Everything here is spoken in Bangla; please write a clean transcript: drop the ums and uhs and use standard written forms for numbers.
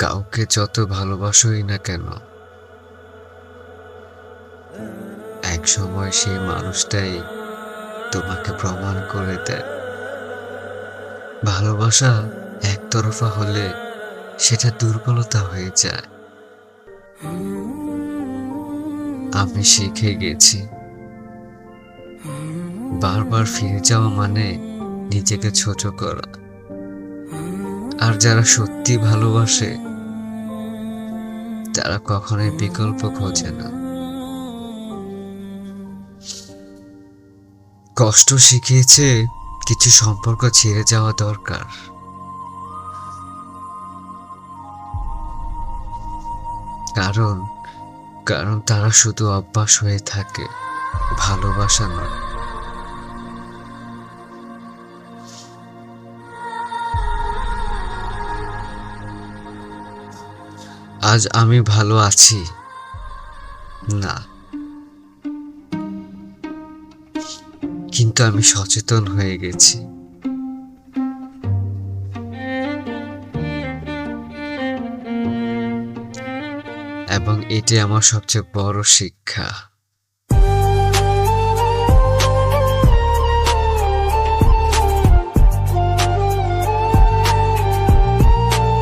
কাউকে যত ভালোবাসোই না কেন, এক সময় সেই মানুষটাই তোমাকে প্রমাণ করে দেয় ভালোবাসা একতরফা হলে সেটা দুর্বলতা হয়ে যায়। আমি শিখে গেছি বারবার ফিরে যাওয়া মানে নিজেকে ছোট করা। আর যারা সত্যি ভালোবাসে তারা কখনোই বিকল্প খোঁজে না। কষ্ট শিখিয়েছে কিছু সম্পর্ক ছেড়ে যাওয়া দরকার, কারণ কারণ তারা শুধু অভ্যাস হয়ে থাকে, ভালোবাসা নয়। আজ আমি ভালো আছি না, কিন্তু আমি সচেতন হয়ে গেছি। এবং এটি আমার সবচেয়ে বড় শিক্ষা।